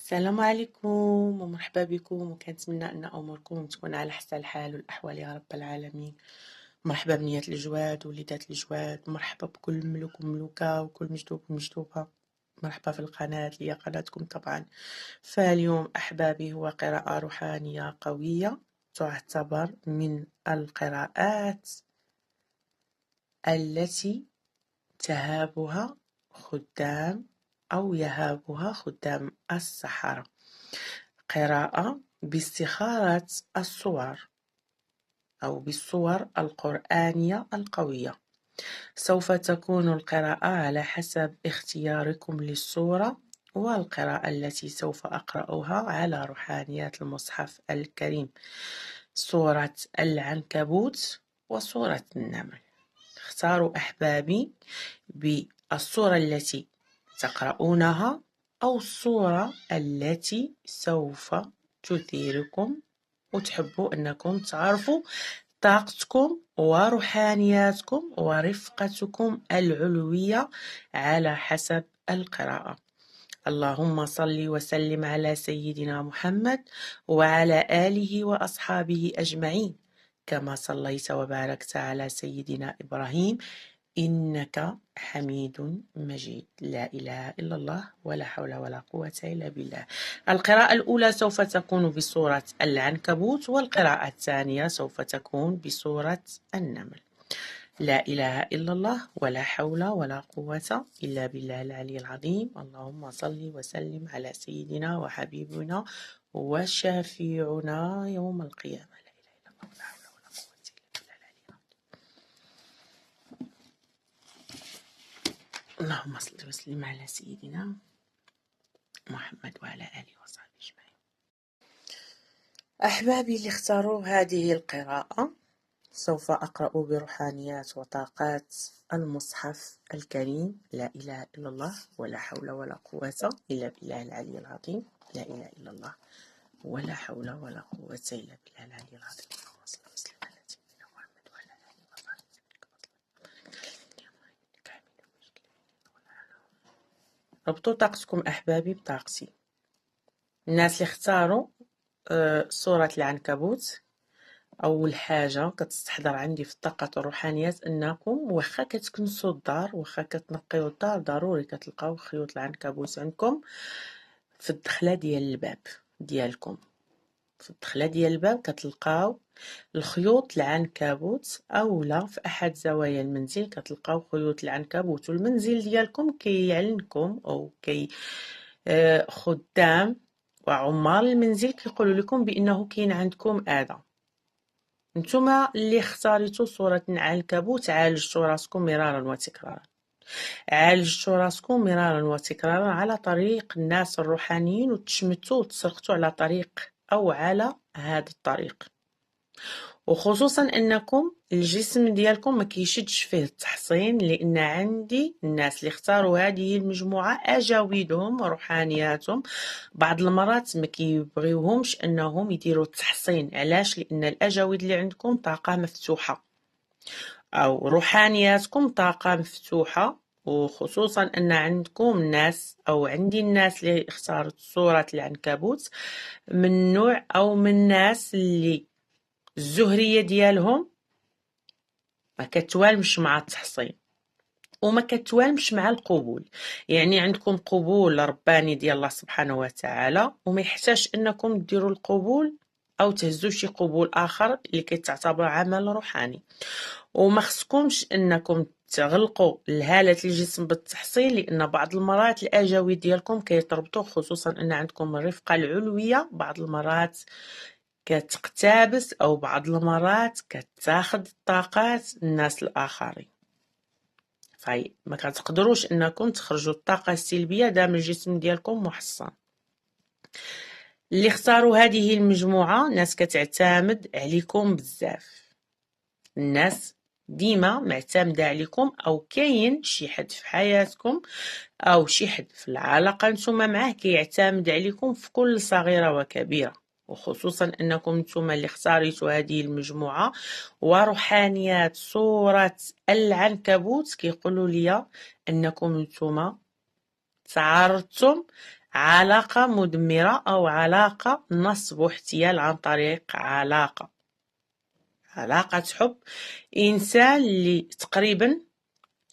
السلام عليكم ومرحبا بكم، وكنتمنى ان اموركم تكون على احسن الحال والاحوال يا رب العالمين. مرحبا بنيات الجواد ووليدات الجواد، مرحبا بكل ملوك وملوكه وكل مجدوب ومجدوبه. مرحبا في القناه اللي هي قناتكم طبعا. فاليوم احبابي هو قراءه روحانيه قويه تعتبر من القراءات التي تهابها خدام أو يهابها خدام السحرة. قراءة باستخارة الصور أو بالصور القرآنية القوية. سوف تكون القراءة على حسب اختياركم للصورة، والقراءة التي سوف أقرأها على روحانيات المصحف الكريم، سورة العنكبوت وسورة النمل. اختاروا أحبابي بالصورة التي تقرؤونها أو الصورة التي سوف تثيركم وتحبوا أنكم تعرفوا طاقتكم وروحانياتكم ورفقتكم العلوية على حسب القراءة. اللهم صل وسلم على سيدنا محمد وعلى آله وأصحابه أجمعين، كما صليت وباركت على سيدنا إبراهيم إنك حميد مجيد. لا إله إلا الله ولا حول ولا قوة إلا بالله. القراءة الأولى سوف تكون بسورة العنكبوت، والقراءة الثانية سوف تكون بسورة النمل. لا إله إلا الله ولا حول ولا قوة إلا بالله العلي العظيم. اللهم صل وسلم على سيدنا وحبيبنا وشفيعنا يوم القيامة. لا إله إلا الله ولا حول ولا قوة إلا بالله العلي العظيم. اللهم صل وسلم على سيدنا محمد وعلى آله وصحبه أجمعين. أحبابي اللي اختاروا هذه القراءة، سوف أقرأ بروحانيات وطاقات المصحف الكريم. لا إله إلا الله ولا حول ولا قوة إلا بالله العلي العظيم. لا إله إلا الله ولا حول ولا قوة إلا بالله العلي العظيم. اللهم صل وسلم على سيدنا محمد وعلى آله وصحبه أجمعين. ربطوا طاقتكم أحبابي بطاقتي. الناس اللي اختاروا سورة العنكبوت، أول حاجة كتستحضر عندي في الطاقة الروحانيات أنكم واخا كتكنسوا الدار، واخا كتنقيو الدار، ضروري كتلقاو خيوط العنكبوت عندكم في الدخلة ديال الباب ديالكم. في الدخلة ديال الباب كتلقاو الخيوط العنكبوت، أولا في أحد زوايا المنزل كتلقاو خيوط العنكبوت، والمنزل ديالكم كيعلنكم أو خدام وعمار المنزل كيقولوا لكم بأنه كاين عندكم آذى. نتوما اللي اختاريتو صورة العنكبوت عالجتو راسكم مرارا وتكرارا، عالجتو راسكم مرارا وتكرارا على طريق الناس الروحانيين، وتشمتو وتسرقتو على طريق أو على هذا الطريق، وخصوصا انكم الجسم ديالكم ما كيشدش فيه التحصين، لان عندي الناس اللي اختاروا هذه المجموعه اجاويدهم وروحانياتهم بعض المرات ما كيبغيوهمش انهم يديروا التحصين. علاش؟ لان الاجاويد اللي عندكم طاقه مفتوحه او روحانياتكم طاقه مفتوحه، وخصوصا ان عندكم ناس او عندي الناس اللي اختارت صوره العنكبوت من نوع او من ناس اللي الزهرية ديالهم ما كتوالمش مع التحصين وما كتوالمش مع القبول. يعني عندكم قبول رباني ديال الله سبحانه وتعالى، وما يحتاج انكم ديروا القبول او تهزوا شي قبول اخر اللي كتعتبر عمل روحاني، وما خصكمش انكم تغلقوا لهالة الجسم بالتحصيل، لان بعض المرات الاجاويد ديالكم كيتربطوا، خصوصا ان عندكم الرفقة العلوية بعض المرات كتقتبس أو بعض المرات كتاخد طاقات الناس الآخرين، ما كتقدروش انكم تخرجوا الطاقة السلبية دام الجسم ديالكم محصن. اللي اختاروا هذه المجموعة ناس كتعتمد عليكم بزاف، الناس ديما معتمدة عليكم، او كاين شي حد في حياتكم او شي حد في العلاقة نتوما معاه كيعتمد عليكم في كل صغيرة وكبيرة، وخصوصا انكم نتوما اللي اختاريتوا هذه المجموعة وروحانيات صورة العنكبوت كيقولوا لي انكم نتوما تعرضتم علاقة مدمرة أو علاقة نصب واحتيال عن طريق علاقة حب. إنسان اللي تقريبا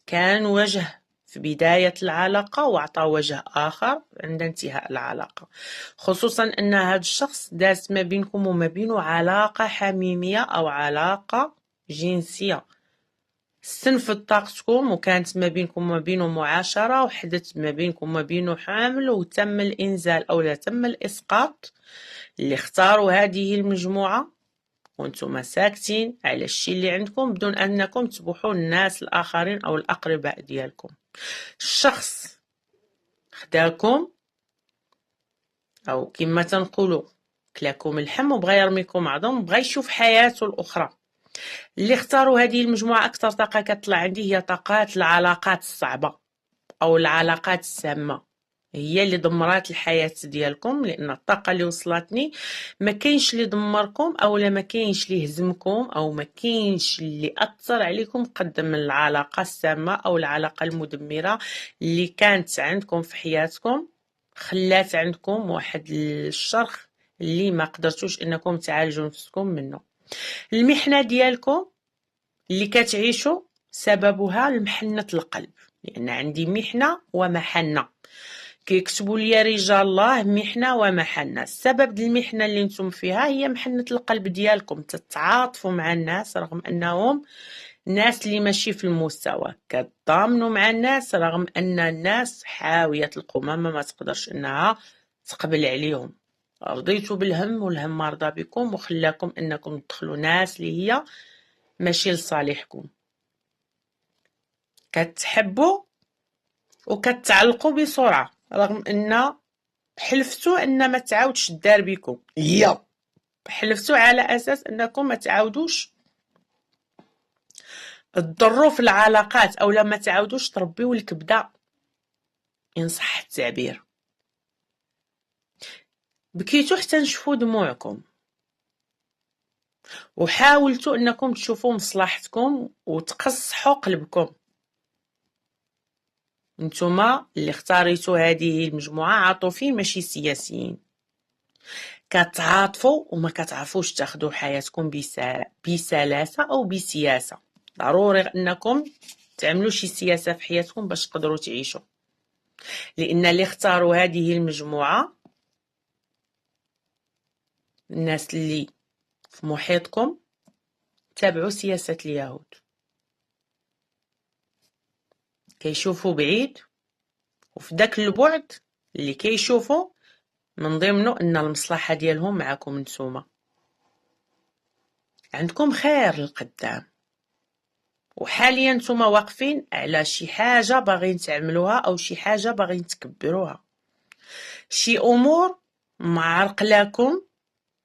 كان وجه في بداية العلاقة وعطى وجه آخر عند انتهاء العلاقة، خصوصا أن هذا الشخص دازت ما بينكم وما بينه علاقة حميمية أو علاقة جنسية، استنفد طاقتكم وكانت ما بينكم وما بينه معاشرة وحدث ما بينكم وما بينه حمل وتم الإنزال أو لا تم الإسقاط. اللي اختاروا هذه المجموعة وانتم ساكتين على الشيء اللي عندكم بدون أنكم تبوحوا الناس الآخرين أو الأقرباء ديالكم. الشخص خداكم أو كما تنقولوا كلاكم اللحم وبغى يرميكم عظم وبغى يشوف حياته الأخرى. اللي اختاروا هذه المجموعة أكثر طاقة كتطلع عندي هي طاقات العلاقات الصعبة أو العلاقات السامة، هي اللي دمرات الحياة ديالكم، لأن الطاقة اللي وصلتني ما كاينش اللي دمركم أو ما كاينش اللي هزمكم أو ما كاينش اللي أثر عليكم قد من العلاقة السامة أو العلاقة المدمرة اللي كانت عندكم في حياتكم، خلات عندكم واحد الشرخ اللي ما قدرتوش انكم تعالجوا نفسكم منه. المحنة ديالكم اللي كتعيشوا سببها المحنة القلب، لأن عندي محنة ومحنة، كيكتبوا لي رجال الله محنة ومحنة. السبب المحنة اللي نتم فيها هي محنة القلب ديالكم، تتعاطفوا مع الناس رغم أنهم ناس اللي ماشي في المستوى، كتضامنوا مع الناس رغم أن الناس حاوية القمامة ما تقدرش أنها تقبل عليهم. رضيتوا بالهم والهم ما رضى بكم وخلاكم أنكم تدخلوا ناس اللي هي ماشي لصالحكم، كتحبوا وكتعلقوا بسرعة رغم أن حلفتوا أن ما تعاودش الدار بكم، حلفتوا على أساس أنكم ما تعاودوش تضروا في العلاقات أو لما تعاودوش تربيوا الكبدة إن صح التعبير. بكيتوا حتى نشوفوا دموعكم وحاولتوا أنكم تشوفوا مصلحتكم وتقصحوا قلبكم. نتوما اللي اختاريتوا هذه المجموعة عاطفيين ماشي سياسيين، كتعاطفوا وما كتعرفوش تاخدوا حياتكم بسلاسة أو بسياسة. ضروري أنكم تعملوا شي سياسة في حياتكم باش تقدروا تعيشوا، لأن اللي اختاروا هذه المجموعة الناس اللي في محيطكم تابعوا سياسة اليهود، كيشوفوا بعيد وفي داك البعد اللي كيشوفوا من ضمنه ان المصلحة ديالهم معكم نتوما، عندكم خير للقدام وحاليا نتوما واقفين على شي حاجة باغين تعملوها او شي حاجة باغين تكبروها، شي امور معرقلاكم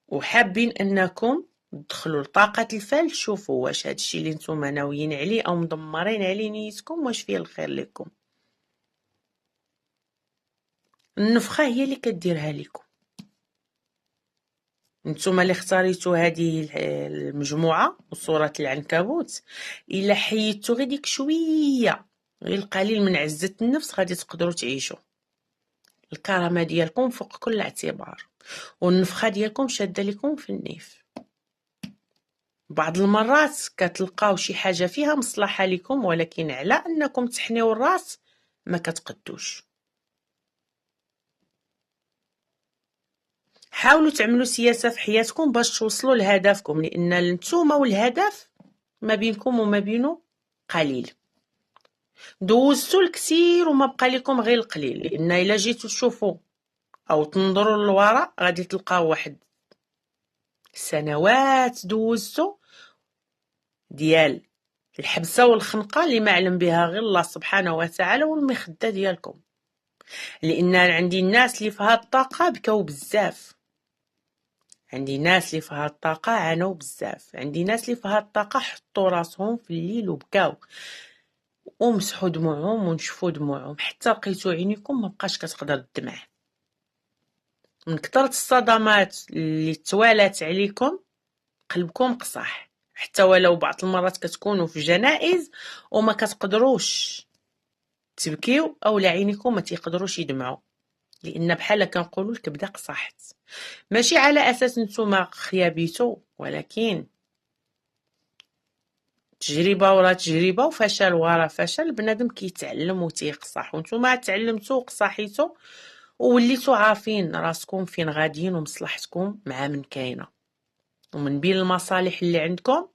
وحابين انكم تدخلوا لطاقة الفعل تشوفوا واش هادشي اللي نتوما ناويين عليه او مدمرين عليه نيتكم واش فيه الخير لكم. النفخة هي اللي كديرها لكم. نتوما اللي اختاريتوا هذه المجموعة وصورة العنكبوت، إلا حيدتوا غير ديك شوية غير القليل من عزة النفس غادي تقدروا تعيشوا. الكرامة ديالكم فوق كل اعتبار والنفخة ديالكم شادة لكم في النيف. بعض المرات كتلقاو شي حاجة فيها مصلحة لكم ولكن على أنكم تحنيو الراس ما كتقدوش. حاولوا تعملوا سياسة في حياتكم باش توصلوا لهدفكم، لأن نتوما والهدف ما بينكم وما بينه قليل، دوزتوا الكثير وما بقى لكم غير القليل، لأن إلا جيتوا تشوفوا أو تنظروا للوراء غادي تلقاو واحد سنوات دوزتوا ديال الحبسة والخنقة اللي ما علم بها غير الله سبحانه وتعالى والمخدة ديالكم، لأن عندي الناس اللي في هاد الطاقة بكاو بزاف، عندي ناس اللي في هاد الطاقة عانوا بزاف، عندي ناس اللي في هاد الطاقة حطوا راسهم في الليل وبكاو ومسحوا دموعهم ونشفوا دموعهم حتى لقيتو عينيكم ما بقاش كتقدر تدمع من كثرة الصدمات اللي توالات عليكم. قلبكم قصح حتى ولو بعض المرات كتكونوا في جنائز وما كتقدروش تبكيو او عينيكم ما تيقدروش يدمعوا، لان بحال كنقولوا الكبده قصحت، ماشي على اساس نتوما خيابيتو، ولكن تجربه ورا تجربه وفشل ورا فشل بنادم كيتعلم وتيقصح، وانتوما تعلمتوا وقصحيتوا ووليتوا عارفين راسكم فين غاديين ومصلحتكم مع من كاينه. ومن بين المصالح اللي عندكم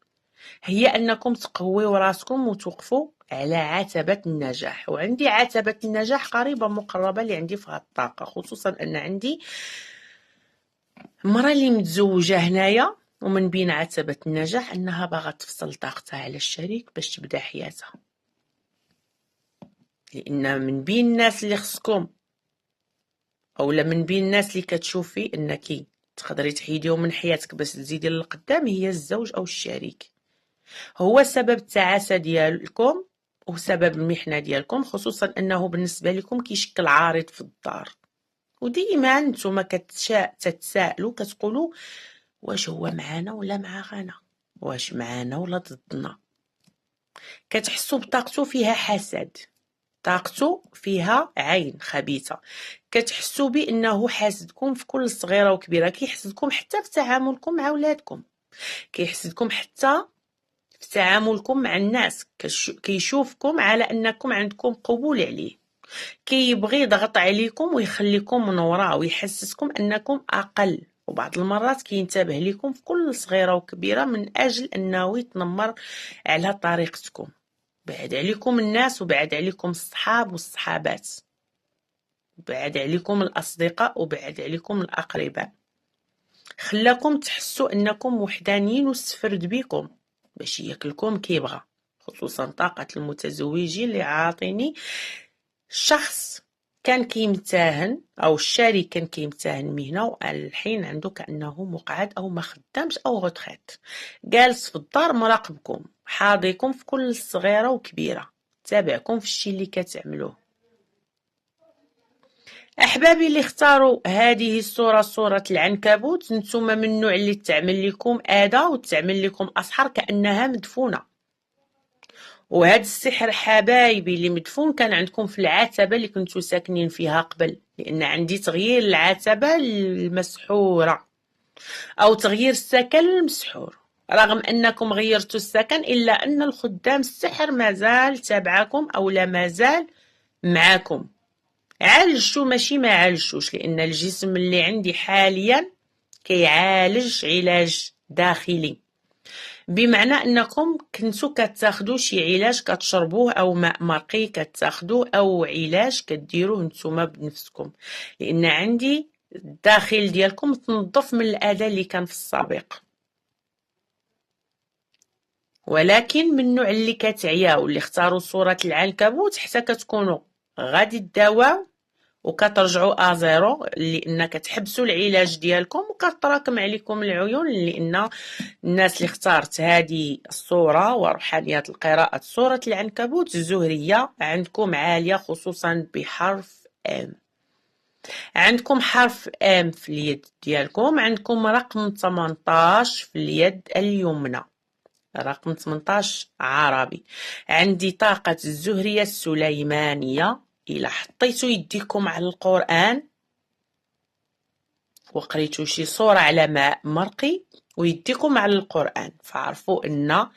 هي انكم تقويوا راسكم وتوقفوا على عتبة النجاح. وعندي عتبة النجاح قريبة مقربة اللي عندي في هاد الطاقة، خصوصا ان عندي مرة اللي متزوجة هنايا، ومن بين عتبة النجاح انها باغا تفصل طاقتها على الشريك باش تبدا حياتها. لان من بين الناس اللي خصكم اولا من بين الناس اللي كتشوفي انك تقدري تحيديهم من حياتك باش تزيدي للقدام هي الزوج او الشريك. هو سبب التعاسة ديالكم وسبب المحنة ديالكم، خصوصا انه بالنسبة لكم كيشكل عارض في الدار. وديما نتوما تتسائلوا كتقولوا واش هو معانا ولا مع غانا، واش معانا ولا ضدنا. كتحسوا بطاقته فيها حسد، طاقته فيها عين خبيثة، كتحسوا بانه حاسدكم في كل صغيرة وكبيرة، كيحسدكم حتى في تعاملكم مع ولادكم، كيحسدكم حتى في تعاملكم مع الناس، كيشوفكم على انكم عندكم قبول عليه، كيبغي يضغط عليكم ويخليكم من وراه ويحسسكم انكم اقل. وبعض المرات كينتبه لكم في كل صغيرة وكبيرة من اجل انه يتنمر على طريقتكم. بعد عليكم الناس وبعد عليكم الصحاب والصحابات، بعد عليكم الاصدقاء وبعد عليكم الاقرباء، خلاكم تحسوا انكم وحدانيين واستفرد بكم باش ياكلكم كيبغى. خصوصا طاقة المتزوجين اللي عاطيني شخص كان كيمتهن او الشريك كان كيمتهن مهنة والحين عنده كأنه مقعد او ما خدامش او غتخات، جالس في الدار مراقبكم حاضيكم في كل صغيرة وكبيرة، تابعكم في الشيء اللي كتعملوه. احبابي اللي اختاروا هذه الصورة، صورة العنكبوت، نتوما من النوع اللي تعمل لكم آذى وتعمل لكم أسحار كأنها مدفونة. وهذا السحر حبايبي اللي مدفون كان عندكم في العتبة اللي كنتوا ساكنين فيها قبل، لأن عندي تغيير العتبة المسحورة أو تغيير السكن المسحور. رغم أنكم غيرتوا السكن إلا أن الخدام السحر مازال تابعكم أو لا مازال معكم. عالجتو ماشي ما عالجتوش، لان الجسم اللي عندي حاليا كيعالج علاج داخلي، بمعنى انكم كنتو كتاخدو شي علاج كتشربوه او ماء مرقي كتاخدوه او علاج كديروه نتوما بنفسكم، لان عندي الداخل ديالكم تنظف من الاذى اللي كان في السابق. ولكن من النوع اللي كتعياو اللي اختاروا صورة العنكبوت حتى كتكونوا غادي تداواو وكترجعوا ازيرو، لان كتحبسوا العلاج ديالكم وكتراكم عليكم العيون. لان الناس اللي اختارت هذه الصوره وروحانيات القراءه صوره العنكبوت الزهريه عندكم عاليه، خصوصا بحرف ام. عندكم حرف ام في اليد ديالكم، عندكم رقم 18 في اليد اليمنى، رقم 18 عربي. عندي طاقة الزهرية السليمانية. إلا حطيتو يديكم على القرآن وقريتو شي صورة على ماء مرقي ويديكم على القرآن، فعرفوا أن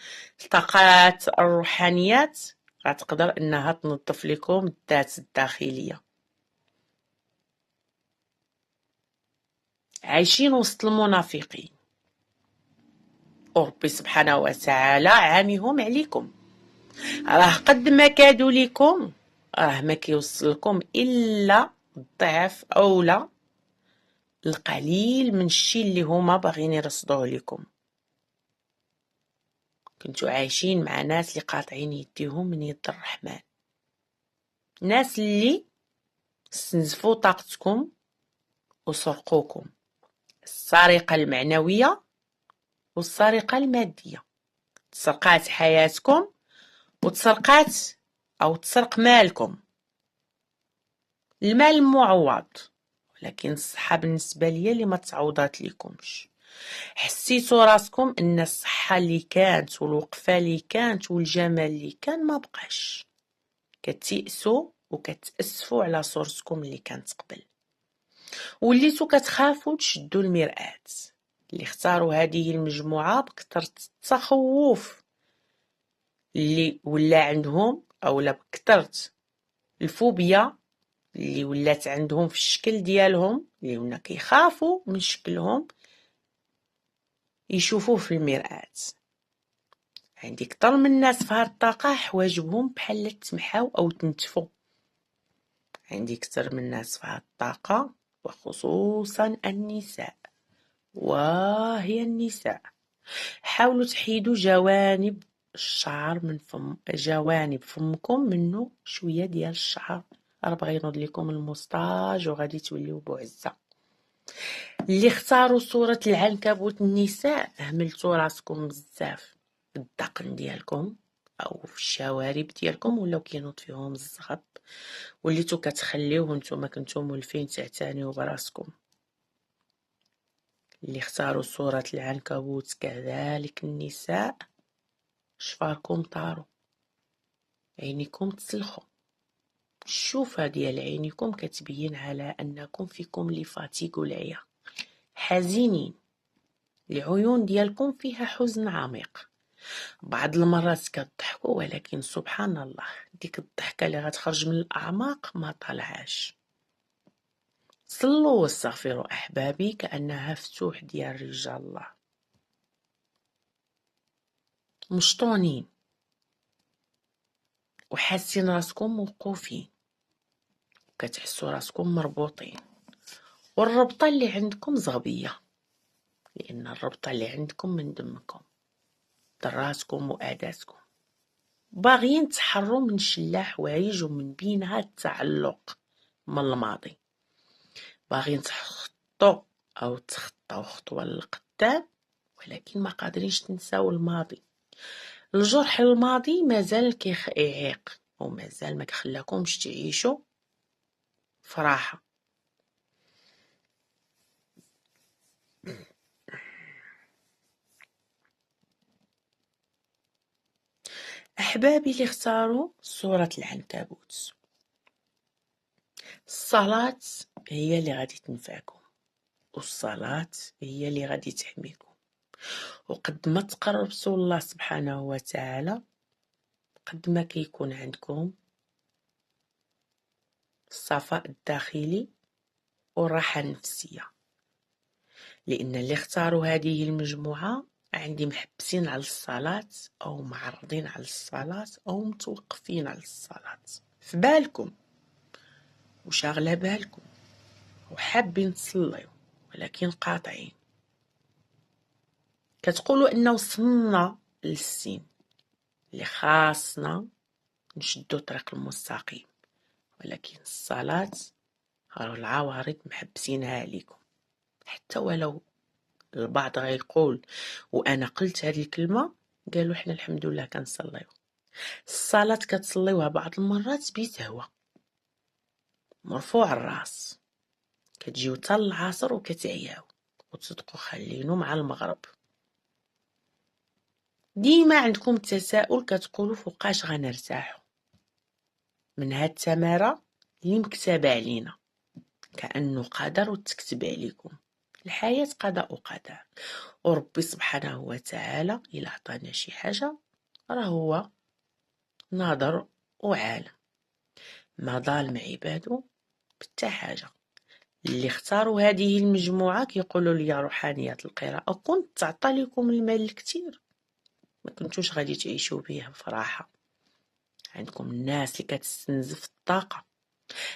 الطاقات الروحانيات غتقدر أنها تنظف لكم الذات الداخلية. عايشين وسط المنافقين وربي سبحانه وتعالى عاميهم عليكم، راه قد ما كادوا لكم راه ما كيوصلكم الا الضعف اولا القليل من الشيء اللي هما باغيين يرصدوه لكم. كنتو عايشين مع ناس اللي قاطعين يديهم من يد الرحمن، ناس اللي استنزفوا طاقتكم وسرقوكم، السرقة المعنوية والسرقة المادية. تسرقات حياتكم وتسرقات او تسرق مالكم، المال معوض ولكن الصحة بالنسبة ليا اللي ما تعوضات ليكمش. حسيتوا راسكم ان الصحة اللي كانت والوقفة اللي كانت والجمال اللي كان ما بقاش، كتيأسوا وكتأسفوا على صورتكم اللي كانت قبل. وليتو كتخافوا تشدوا المرآة. اللي اختاروا هذه المجموعة بكثرة التخوف اللي ولا عندهم، اولا بكثرة الفوبيا اللي ولات عندهم في الشكل ديالهم، اللي ولا كيخافوا من شكلهم يشوفوه في المرآة. عندي كتر من الناس في هاد الطاقة حواجبهم بحال تمحاو او تنتفوا. عندي كتر من الناس في هاد الطاقة، وخصوصا النساء. وهي النساء، حاولوا تحيدوا جوانب الشعر من جوانب فمكم منه شويه ديال الشعر. راه باغي ينوض لكم الموستاج وغادي توليو بوعزه. اللي اختاروا صوره العنكبوت النساء، هملتوا راسكم بزاف الدقن ديالكم او في الشوارب ديالكم ولاو كينوض فيهم الزغب، وليتو كتخليوه نتوما كنتو مولفين تعتنيو براسكم. اللي اختاروا صورة العنكبوت كذلك النساء، شفاركم طاروا، عينيكم تسلخوا. الشوفة ديال عينيكم كتبين على أنكم فيكم لي فاتيك والعيا، حزينين. العيون ديالكم فيها حزن عميق. بعض المرات كتضحكوا، ولكن سبحان الله ديك الضحكة اللي غتخرج من الأعماق ما طلعاش. صلوا واستغفروا أحبابي كأنها فتوح ديال رجال الله. مشطونين وحاسين راسكم موقوفين، كتحسوا راسكم مربوطين، والربطة اللي عندكم زغبية، لأن الربطة اللي عندكم من دمكم، دراسكم وأداتكم. باغيين تحروا من شلا حوايج ومن بينها التعلق من الماضي. باغيين تخطوا أو تخطوا خطوة للقدام، ولكن ما قادرينش تنساو الماضي. الجرح الماضي مازال كيعيق ومازال ما كخلاكمش تعيشوا فراحة. أحبابي اللي اختاروا صورة العنكبوت، الصلاة هي اللي غادي تنفعكم، والصلاة هي اللي غادي تحميكم. وقد ما تقربتوا الله سبحانه وتعالى، قد ما كيكون عندكم الصفاء الداخلي والراحة النفسية. لأن اللي اختاروا هذه المجموعة عندي محبسين على الصلاة أو معرضين على الصلاة أو متوقفين على الصلاة في بالكم وشاغلة بالكم وحابين تصليو، ولكن قاطعين. كتقولوا أنه وصلنا للسين اللي خاصنا نشدو طريق المستقيم، ولكن الصلاة راه العوارض محبسينها عليكم. حتى ولو البعض غيقول، وأنا قلت هذه الكلمة، قالوا حنا الحمد لله كنصليو. الصلاة كتصليوها بعض المرات بتهوى مرفوع الراس، كتجيو حتى العصر وكتعياو وتصدقوا خلينو مع المغرب. ديما عندكم التساؤل، كتقولوا فوقاش غنرتاحوا من هاد التمارة اللي مكتابة علينا، كأنه قدر وتكتب عليكم. الحياة قضاء وقدر، وربي سبحانه وتعالى إلا عطانا شي حاجة راه هو ناظر وعالم، ما ظالم عباده بتا حاجة. اللي اختاروا هذه المجموعة كيقولوا لي روحانيات القراءة، كنت تعطى لكم المال الكثير ما كنتوش غادي تعيشوا بيه بفراحة. عندكم الناس اللي كتستنزف الطاقة،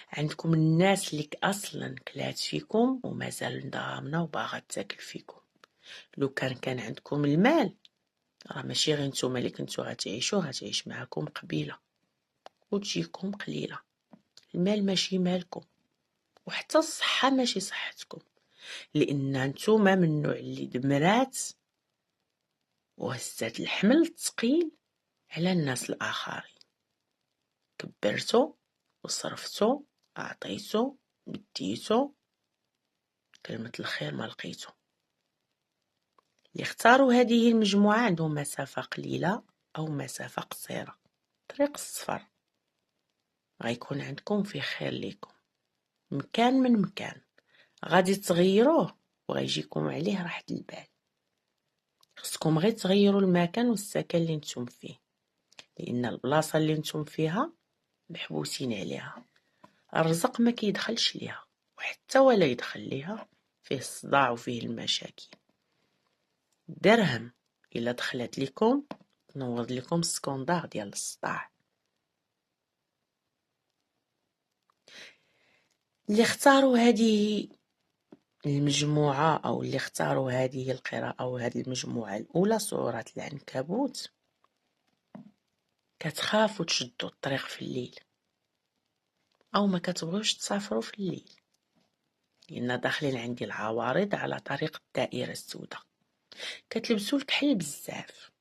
عندكم الناس اللي اصلا كلات فيكم ومازال ضامنه وباغا تاكل فيكم. لو كان عندكم المال، راه ماشي غير نتوما اللي كنتو غتعيشوا، غتعيش معاكم قبيله وتجيكم قليله. المال ماشي مالكم، وحتى الصحه ماشي صحتكم، لان نتوما من النوع اللي دمرات وهزات الحمل الثقيل على الناس الاخرين. كبرتو وصرفتو، اعطيتو، بديتو، كلمة الخير ما لقيتو. اللي اختاروا هذه المجموعة عندهم مسافة قليلة أو مسافة قصيرة. طريق الصفر غيكون عندكم في خير ليكم، مكان من مكان غادي تغيروه وغيجيكم عليه راحة البال. خصكم غير تغيروا المكان والسكن اللي نتوما فيه، لان البلاصه اللي نتوما فيها محبوسين عليها، الرزق ما كيدخلش ليها وحتى ولا يدخل ليها، فيه الصداع وفيه المشاكل. درهم الا دخلت لكم تنوض لكم السكوندار ديال الصداع. اللي اختاروا هذه المجموعة أو اللي اختاروا هذه القراءة أو هذه المجموعة الأولى سورة العنكبوت، كتخافوا تشدوا الطريق في الليل أو ما كتبغيوش تسافروا في الليل، لأن داخلين عندي العوارض على طريق الدائرة السوداء. كتلبسوا الكحل بزاف،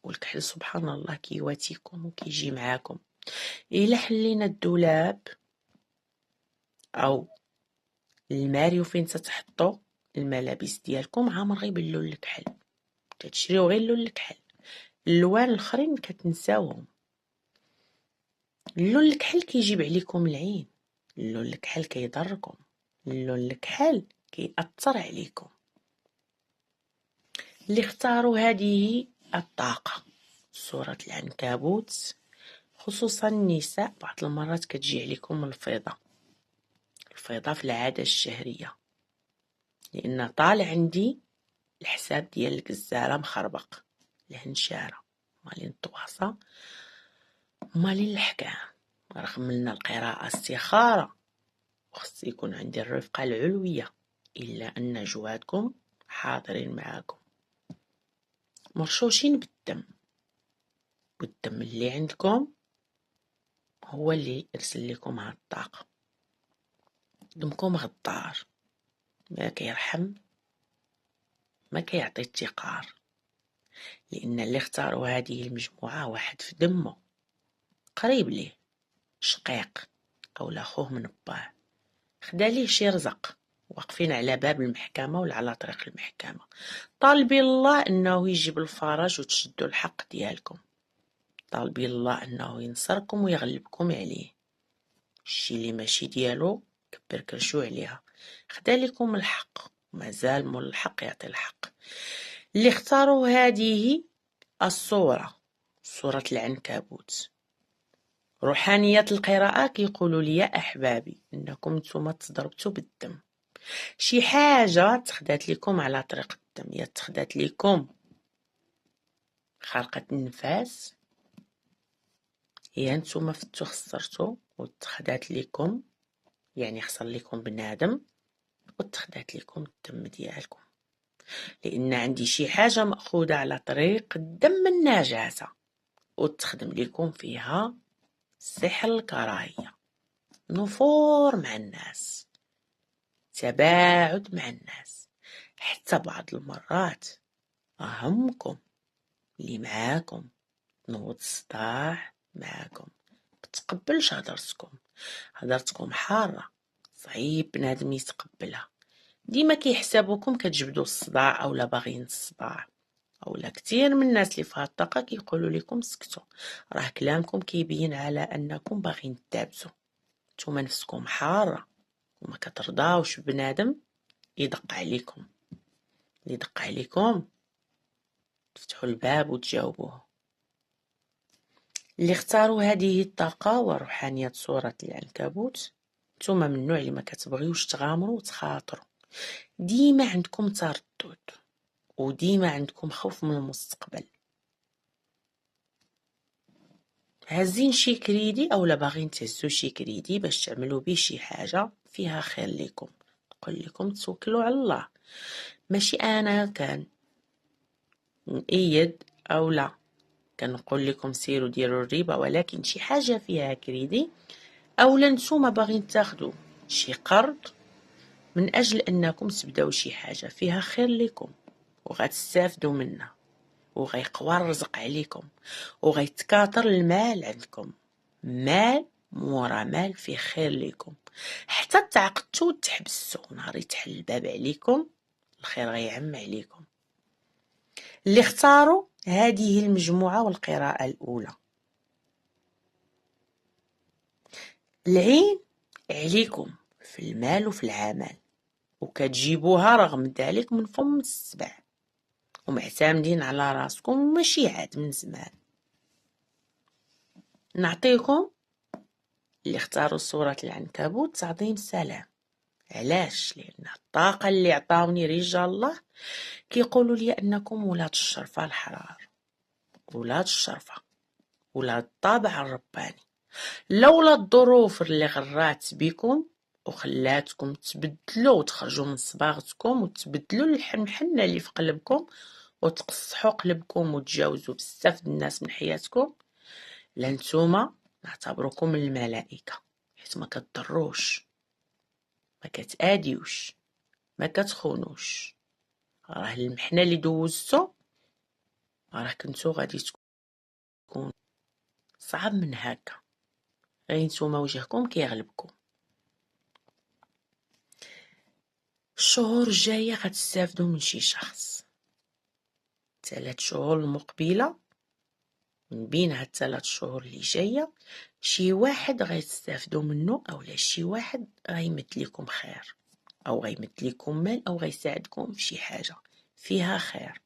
والكحل سبحان الله كيواتيكم وكيجي معاكم. إلا حلينا الدولاب أو الماريو فين تتحطوا الملابس ديالكم عامر غير باللون الكحل، كتشريو غير اللون الكحل، اللوان الاخرين كتنساوهم. اللون الكحل كيجيب عليكم العين، اللون الكحل كيضركم، اللون الكحل كيأثر عليكم. اللي اختاروا هذه الطاقة سورة العنكبوت، خصوصا النساء، بعض المرات كتجي عليكم الفيضة في العادة الشهرية، لأن طالع عندي الحساب ديال الجزارة مخربق، الهنشارة مالين الطواسة مالين الحكام. رغم لنا القراءة استخارة وخص يكون عندي الرفقة العلوية، إلا أن جوادكم حاضرين معاكم مرشوشين بالدم، والدم اللي عندكم هو اللي يرسل لكم هاد الطاقة. دمكم غدار، ما كيرحم ما كيعطي اتقار، لأن اللي اختاروا هذه المجموعة واحد في دمه قريب ليه، شقيق أو لاخوه من باه، خدا ليه شي رزق، واقفين على باب المحكمة ولا على طريق المحكمة، طالبين الله أنه يجيب الفرج وتشدوا الحق ديالكم، طالبين الله أنه ينصركم ويغلبكم عليه. الشي اللي ماشي ديالو كبر كرشو عليها، خدا لكم الحق ومازال مول الحق يعطي الحق. اللي اختاروا هذه الصورة سورة العنكبوت، روحانيات القراءة كيقولوا لي يا أحبابي إنكم نتوما تضربتوا بالدم، شي حاجة تخدات لكم على طريق الدم، يا تخدات لكم خرقة النفاس، يا نتوما فتو خسرتو وتخدات لكم، يعني خسر لكم بنادم وتخدات لكم الدم ديالكم، لأن عندي شي حاجة مأخوذة على طريق الدم النجاسة وتخدم لكم فيها سحر الكراهية، نفور مع الناس، تباعد مع الناس، حتى بعض المرات همكم اللي معاكم تنوض الصداع معاكم، متقبلش هضرتكم حارة، صعيب بنادم يتقبلها، ديما كيحسابوكم كتجبدوا الصداع او لا باغيين الصداع، او لا كثير من الناس اللي في هاد الطاقه كيقولوا لكم سكتوا، راه كلامكم كيبين على انكم باغيين تدابزوا، نتوما نفسكم حاره وما كترضاوش بنادم يدق عليكم، اللي يدق عليكم تفتحوا الباب وتجاوبوه. اللي اختاروا هذه الطاقه وروحانيه سوره العنكبوت، نتوما من النوع اللي ما كتبغيوش تغامروا وتخاطروا، ديما عندكم تردد وديما عندكم خوف من المستقبل، هازين شي كريدي او لا باغيين تهزوا شي كريدي باش تعملوا بيه شي حاجه فيها خير لكم، نقول لكم توكلوا على الله، ماشي انا كان نأيد او لا كنقول لكم سيروا ديروا الربا، ولكن شي حاجه فيها كريدي او نتوما باغيين تاخذوا شي قرض من اجل انكم تبداو شي حاجه فيها خير لكم وغتستافدوا منها وغيقوى الرزق عليكم وغيتكاثر المال عندكم، مال مورا مال في خير لكم، حتى تعقدتوا وتحبسوا نهار يتحل الباب عليكم الخير غيعم عليكم. اللي اختاروا هذه المجموعة والقراءة الأولى، العين عليكم في المال وفي العمل، وكتجيبوها رغم ذلك من فم السبع، ومعتمدين على راسكم ماشي عاد من زمان. نعطيكم اللي اختاروا صورة العنكبوت تعظيم سلام. علاش؟ لأن الطاقة اللي عطاوني رجال الله كيقولوا لي أنكم ولاد الشرفة الحرار، ولاد الشرفة، ولاد الطابع الرباني. لولا الظروف اللي غرات بكم وخلاتكم تبدلوا وتخرجوا من صباغتكم وتبدلوا الحنحنة اللي في قلبكم وتقصحوا قلبكم وتجاوزوا بزاف د الناس من حياتكم، لانتوما نعتبركم الملائكة، حيت ما كتضروش، ما كتآديوش، ما كتخونوش. راه المحنة اللي دوزتو راه كنتو غادي تكون صعب من هكا، غير نتوما وجهكم كيغلبكم. الشهور الجاية غتستافدوا من شي شخص. 3 شهور المقبلة، من بين هاد 3 شهور اللي جاية شي واحد غيتستافدوا منه، اولا شي واحد غيمد ليكم خير، او غيمد ليكم مال، او غيساعدكم في شي حاجة فيها خير.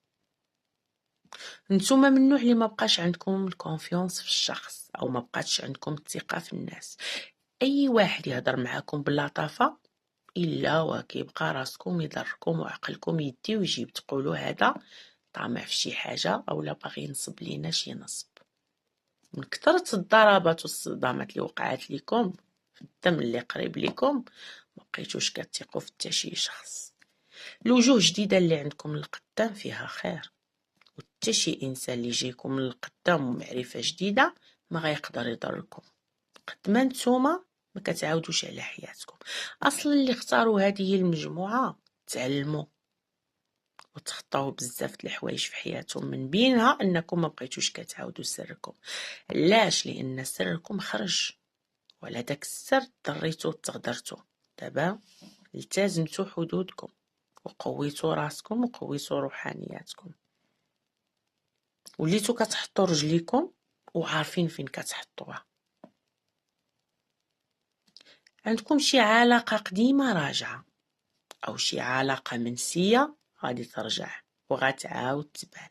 نتوما من النوع اللي ما بقاش عندكم الكونفيونس في الشخص، او ما بقاتش عندكم الثقة في الناس. اي واحد يهضر معاكم باللطافة الا وكيبقى راسكم يضركم وعقلكم يدي ويجيب، تقولوا هذا طامع في شي حاجة اولا باغي ينصب لينا شي نصب. من كثرة الضربات والصدامات اللي وقعات لكم في الدم اللي قريب لكم، ما بقيتوش كتثقوا في حتى شي شخص. الوجوه جديدة اللي عندكم للقدام فيها خير، وحتى شي انسان اللي يجيكم للقدام ومعرفة جديدة ما غيقدر يضركم قد ما نتوما ما كتعاودوش على حياتكم. اصلا اللي اختاروا هذه المجموعة تعلموا وتخطاو بزاف د الحوايج في حياتهم، من بينها انكم ما بقيتوش كتعاودوا سركم. علاش؟ لان سركم خرج، ولا داك السر ضريتو تغدرتو. دابا التزمتوا حدودكم وقويتوا راسكم وقويتوا روحانياتكم، وليتو كتحطوا رجليكم وعارفين فين كتحطوها. عندكم شي علاقة قديمة راجعة، او شي علاقة منسية غادي ترجع وغتعاود تبان.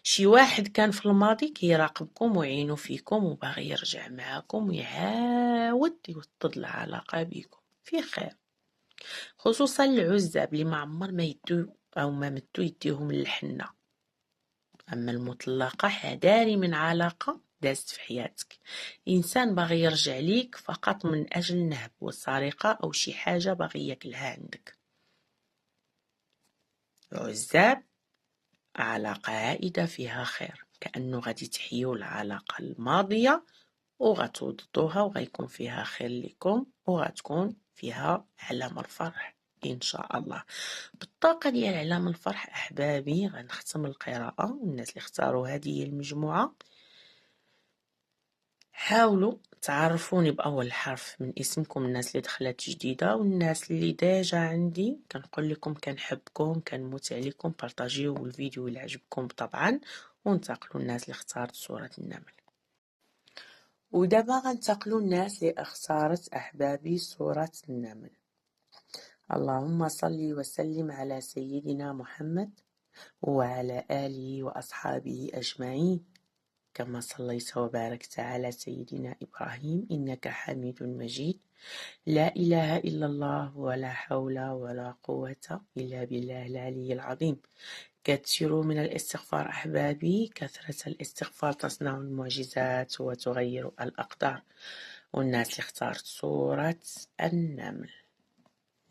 شي واحد كان في الماضي كيراقبكم ويعينو فيكم وباغي يرجع معاكم ويعاود يوطد العلاقة بكم في خير، خصوصا العزاب اللي ما عمر ما يدو او ما مدو يديهم للحنة. اما المطلقة حذاري من علاقة دازت في حياتك، انسان باغي يرجع ليك فقط من اجل النهب والسرقة او شي حاجة باغي ياكلها عندك. عزاب علاقة عائدة فيها خير، كأنه غادي تحيو العلاقة الماضية وغتوضدوها وغيكون فيها خير لكم وغتكون فيها علام الفرح إن شاء الله. بالطاقة ديال علام الفرح أحبابي غنختم القراءة. الناس اللي اختاروا هذه المجموعة حاولوا تعرفوني بأول حرف من اسمكم، الناس اللي دخلت جديدة والناس اللي ديجا عندي كنقول لكم كنحبكم كنموت عليكم. بارطاجيو الفيديو اللي عجبكم طبعا، وننتقلوا الناس اللي اختارت سورة النمل. ودابا غنتقلوا الناس اللي اختارت أحبابي سورة النمل. اللهم صل وسلم على سيدنا محمد وعلى آله وأصحابه أجمعين، كما صليت وباركت على سيدنا إبراهيم إنك حميد مجيد. لا إله إلا الله ولا حول ولا قوة إلا بالله العلي العظيم. كثروا من الاستغفار أحبابي، كثرة الاستغفار تصنع المعجزات وتغير الأقدار. والناس اللي اختارت سورة النمل،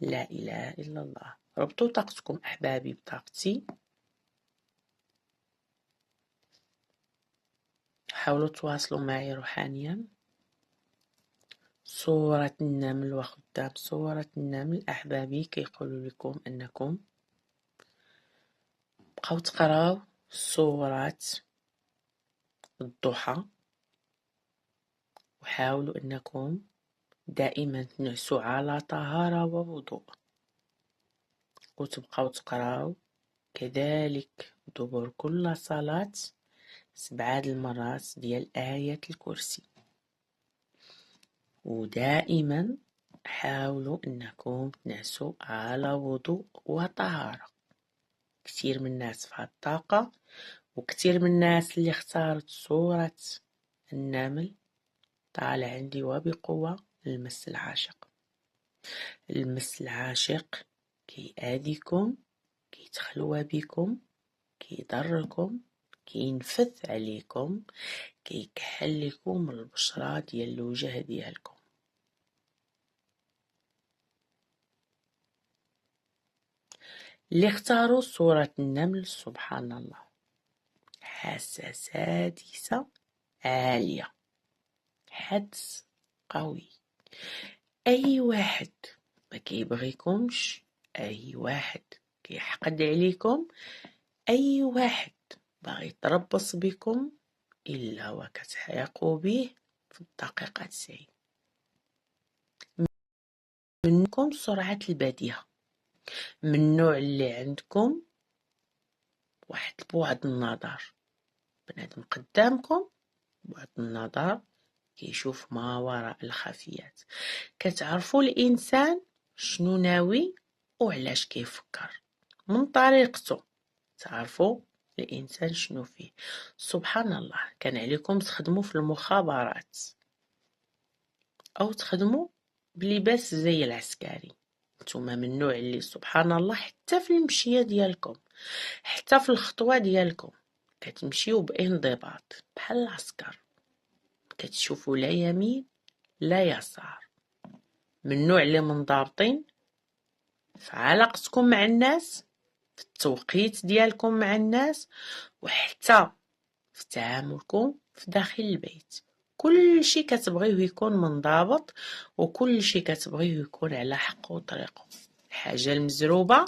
لا إله إلا الله. ربطوا طاقتكم أحبابي بطاقتي، حاولوا تواصلوا معي روحانيا. سورة النمل وخدام سورة النمل أحبابي كيقولوا لكم أنكم بقاو تقراو سورة الضحى، وحاولوا أنكم دائما تنعسوا على طهارة ووضوء، وتبقاو تقراو كذلك دبر كل صلاة 7 المرات ديال آية الكرسي. ودائما حاولوا أنكم تنعسوا على وضوء وطهارة. كتير من الناس في هالطاقة، وكتير من الناس اللي اختارت صورة النمل طالع عندي وبقوة المس العاشق. المس العاشق كيأذيكم، كيتخلوى بكم، كيضركم، كينفث عليكم، كيكحل لكم البشرة ديال الوجه ديالكم. اللي اختاروا صورة النمل سبحان الله حاسة سادسة عالية، حدس قوي. أي واحد ما كيبغيكمش، أي واحد كيحقد عليكم، أي واحد باغي يتربص بكم إلا وكتحيقوا به في الدقيقة 90. منكم سرعة البديهة، من النوع اللي عندكم واحد بعد النظر. بنادم قدامكم بعد النظر كيشوف ما وراء الخفيات. كتعرفوا الإنسان شنو ناوي وعلاش كيفكر، من طريقته تعرفوا الإنسان شنو فيه. سبحان الله، كان عليكم تخدموا في المخابرات أو تخدموا بلباس زي العسكري. نتوما من النوع اللي سبحان الله حتى في المشية ديالكم، حتى في الخطوة ديالكم كتمشيو بانضباط بحال العسكر، كتشوفوا لا يمين لا يسار. من النوع اللي منضبطين في علاقتكم مع الناس، في التوقيت ديالكم مع الناس، وحتى في تعاملكم في داخل البيت. كل شيء كتبغيوه يكون منضبط، وكل شيء كتبغيوه يكون على حق وطريقه. الحاجة المزروبة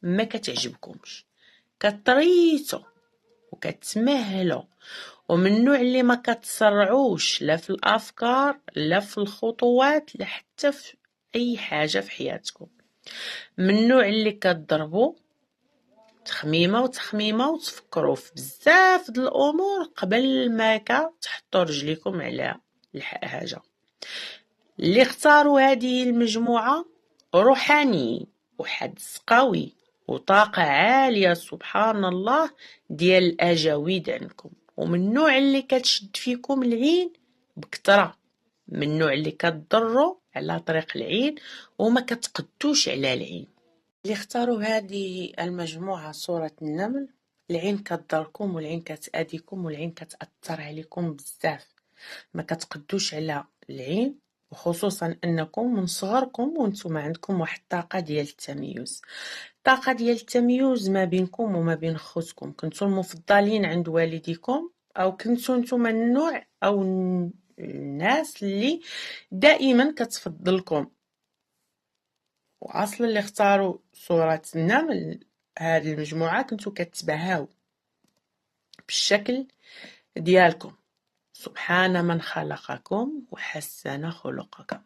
ما كتعجبكمش، كتريتو وكتمهلوا، ومن النوع اللي ما كتسرعوش لا في الافكار لا في الخطوات لا حتى في اي حاجه في حياتكم. من النوع اللي كتضربوا تخميمه وتخميمه وتفكروا في بزاف د الامور قبل ما تحطوا رجليكم على الحاجه. اللي اختاروا هذه المجموعه روحانيين وحدس قوي وطاقه عاليه سبحان الله ديال الاجاويد عندكم، ومن النوع اللي كتشد فيكم العين بكثره، من النوع اللي كتضروا على طريق العين وما كتقدوش على العين. اللي اختاروا هذه المجموعة صورة النمل، العين كتضركم والعين كتأذيكم والعين كتأثر عليكم بزاف، ما كتقدوش على العين، وخصوصا انكم من صغركم وانتم عندكم واحد الطاقة ديال التمييز. الطاقة ديال التمييز ما بينكم وما بين خوتكم، كنتو المفضلين عند والديكم او كنتو نتوما النوع او الناس اللي دائما كتفضلكم. واصلا اللي اختاروا صورة النمل هذه المجموعة كنتو كتباهاو بالشكل ديالكم. سبحان من خلقكم وحسن خلقكم.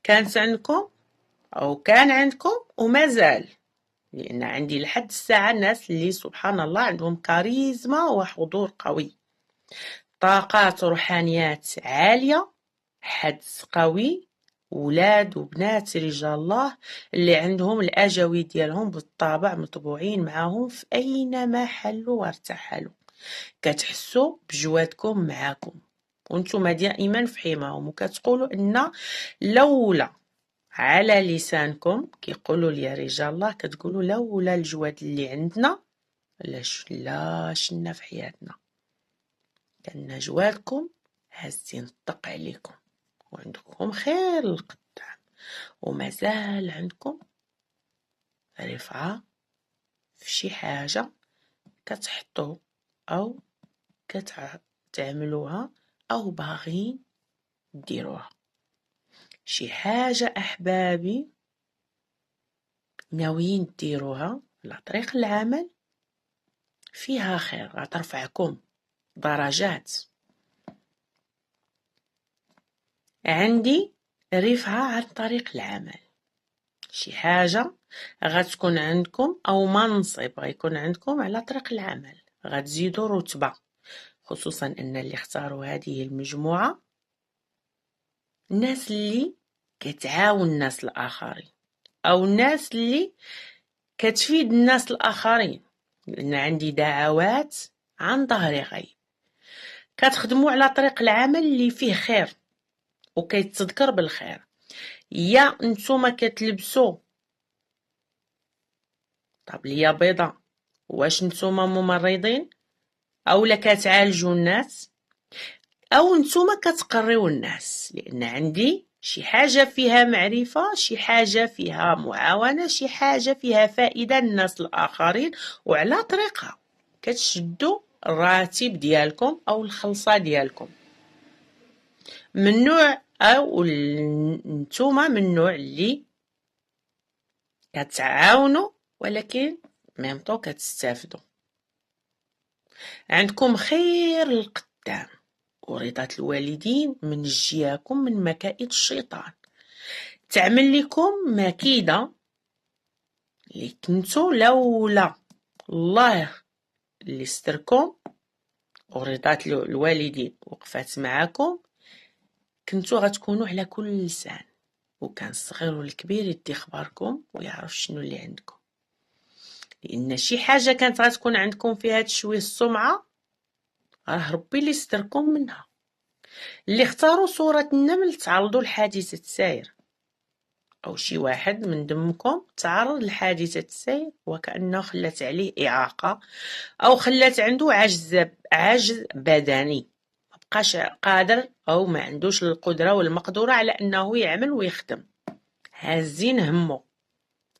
كانت عندكم او كان عندكم وما زال، لان عندي لحد الساعة ناس اللي سبحان الله عندهم كاريزما وحضور قوي، طاقات روحانيات عالية، حدس قوي، ولاد وبنات رجال الله اللي عندهم الأجوي ديالهم بالطبع مطبوعين معاهم في أينما حلوا وارتحلوا، كتحسوا بجوادكم معاكم وانتم دائما في حماهم، وكتقولوا ان لولا على لسانكم كيقولوا لي رجال الله، كتقولوا لولا الجواد اللي عندنا لا شلنا في حياتنا، لأن جوادكم هازين الطق عليكم وعندكم خير القدام، ومازال عندكم رفعة في شي حاجة كتحطوا أو كتعملوها أو باغين ديروها. شي حاجة أحبابي ناويين ديروها على طريق العمل فيها خير، غترفعكم درجات. عندي رفعة عن طريق العمل، شي حاجة غتكون عندكم أو منصب غيكون عندكم على طريق العمل، غتزيدوا رتبة، خصوصا أن اللي اختاروا هذه المجموعة الناس اللي كتعاون الناس الآخرين، أو الناس اللي كتفيد الناس الآخرين، لأن عندي دعوات عن ظهر غيب. كتخدموا على طريق العمل اللي فيه خير وكيتذكر بالخير. يا نتوما كتلبسوا طابلية بيضاء واش نتوما ممرضين أولا كتعالجوا الناس، أو نتوما كتقريو الناس، لأن عندي شي حاجة فيها معرفة، شي حاجة فيها معاونة، شي حاجة فيها فائدة للناس الآخرين، وعلى طريقها كتشدوا الراتب ديالكم أو الخلصة ديالكم. من نوع أو نتوما من نوع اللي كتعاونوا ولكن ميمطو كتستافدوا. عندكم خير القدام ورضا الوالدين من جياكم من مكائد الشيطان. تعمل لكم مكيدة اللي كنتو لولا الله اللي ستركم ورضا الوالدين وقفات معاكم كنتو غتكونوا على كل لسان، وكان الصغير والكبير يدي خباركم ويعرف شنو اللي عندكم، لان شي حاجه كانت غتكون عندكم فيها تشويه السمعه راه ربي اللي ستركم منها. اللي اختاروا صورة النمل تعرضوا لحادثة سير، أو شي واحد من دمكم تعرض لحادثة سير وكأنه خلت عليه إعاقة أو خلت عنده عجز بدني، مبقاش قادر أو ما عندوش القدرة والمقدرة على أنه يعمل ويخدم. هازين همه،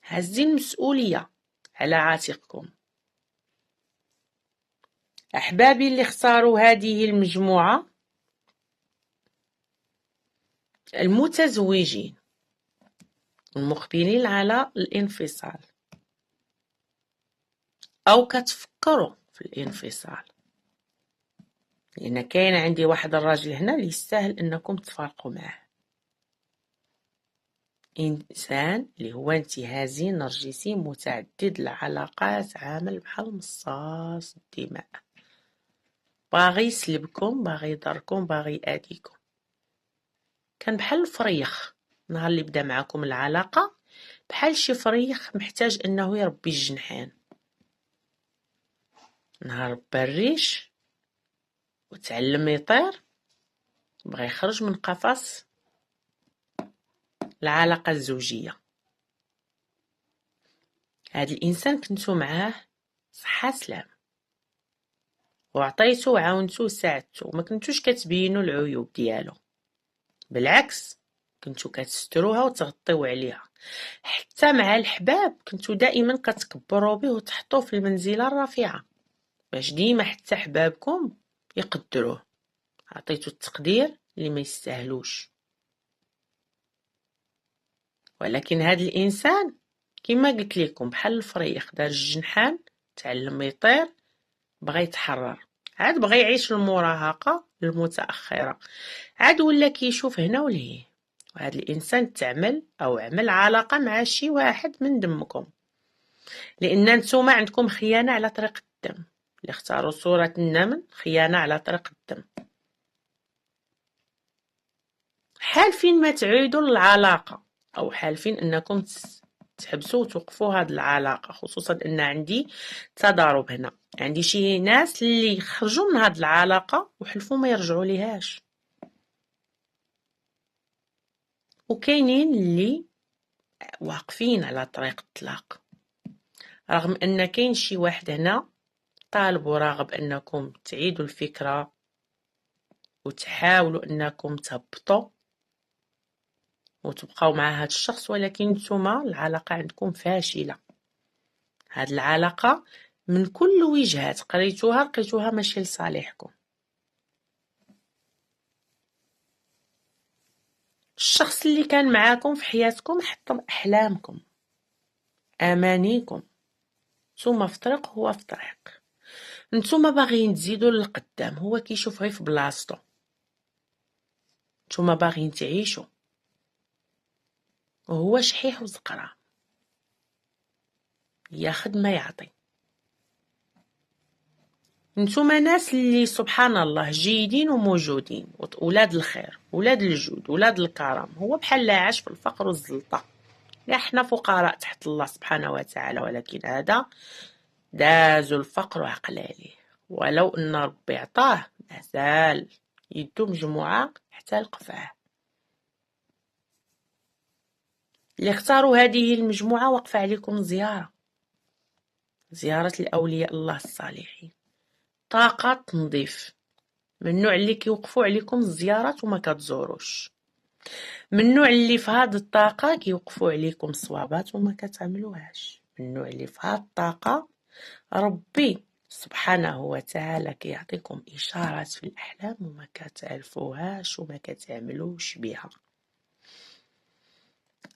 هازين مسؤولية على عاتقكم. أحبابي اللي اختاروا هذه المجموعة، المتزوجين المقبلين على الانفصال أو كتفكروا في الانفصال، لأن كاين عندي واحد الراجل هنا اللي يستاهل أنكم تفارقوا معه. إنسان اللي هو انتهازي نرجسي متعدد العلاقات، عامل بحال مصاص الدماء، باغي يسلبكم، باغي يضركم، باغي يأذيكم. كان بحال الفريخ نهار اللي بدا معكم العلاقة، بحال شي فريخ محتاج أنه يربي الجنحان. نهار بى الريش وتعلم يطير بغى يخرج من قفص العلاقة الزوجية. هاد الإنسان كنتو معاه صحة سلام وعطيتو وعاونتو وساعدتو، ما كنتوش كتبينوا العيوب ديالو، بالعكس كنتو كتستروها وتغطيو عليها. حتى مع الحباب كنتو دائما كتكبروا به وتحطوه في المنزلة الرفيعة باش ديما حتى حبابكم يقدروه. عطيتو التقدير اللي ما يستاهلوش. ولكن هاد الإنسان كما قلت لكم بحال الفريخ دار الجنحان، تعلم يطير، بغى يتحرر، عاد بغى يعيش المراهقة المتأخرة، عاد ولا كيشوف هنا ولهيه. وهاد الإنسان تعمل أو عمل علاقة مع شي واحد من دمكم، لأن نتوما عندكم خيانة على طريق الدم. اللي اختاروا صورة النمل خيانة على طريق الدم. حالفين ما تعيدوا العلاقة أو حالفين أنكم تحبسوا وتوقفوا هاد العلاقة، خصوصا أن عندي تضارب هنا. عندي شي ناس اللي خرجوا من هاد العلاقة وحلفوا ما يرجعوا ليهاش، وكاينين اللي واقفين على طريق الطلاق، رغم أن كاين شي واحد هنا طالب وراغب أنكم تعيدوا الفكرة وتحاولوا أنكم تهبطوا وتبقاو مع هاد الشخص، ولكن نتوما العلاقة عندكم فاشلة. هاد العلاقة من كل وجهات قريتوها لقيتوها ماشي لصالحكم. الشخص اللي كان معاكم في حياتكم حطم أحلامكم أمانيكم، نتوما في طريق هو في طريق، نتوما باغيين تزيدوا للقدام هو كيشوف غير في بلاصتو، نتوما باغيين تعيشوا وهو شحيح وزقرا، ياخد ما يعطي. نتوما ناس اللي سبحان الله جيدين وموجودين، ولاد الخير، ولاد الجود، ولاد الكرم. هو بحال لا عاش في الفقر والزلطة. احنا فقراء تحت الله سبحانه وتعالى، ولكن هذا دازوا الفقر وعقل عليه. ولو ان ربي عطاه مازال يدو مجموعة حتى القفاه. اللي اختاروا هذه المجموعة وقف عليكم زيارة الأولياء الله الصالحين. طاقة تنظيف من النوع اللي كيوقفوا عليكم الزيارات وما كتزوروش، من النوع اللي في هاد الطاقة كيوقفوا عليكم الصوابات وما كتعملوهاش، من النوع اللي في هاد الطاقة ربي سبحانه وتعالى كيعطيكم إشارات في الأحلام وما كتعرفوهاش وما كتعملوش بها.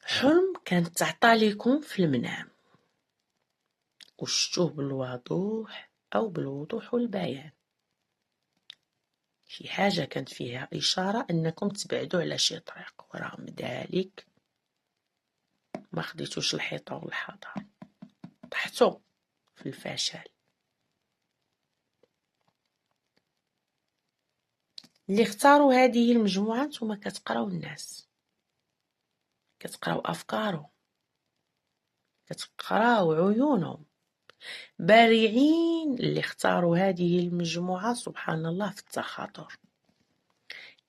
حلم كانت تعطى لكم في المنام وشتوه بالوضوح أو بالوضوح والبيان. شي حاجة كانت فيها إشارة أنكم تبعدوا على شي طريق، ورغم ذلك ما خديتوش الحيطة والحذر، طحتوا في الفشل. اللي اختاروا هذه المجموعة نتوما كتقراو الناس، كتقراو أفكارهم، كتقراو عيونهم. بارعين اللي اختاروا هذه المجموعة سبحان الله في التخاطر.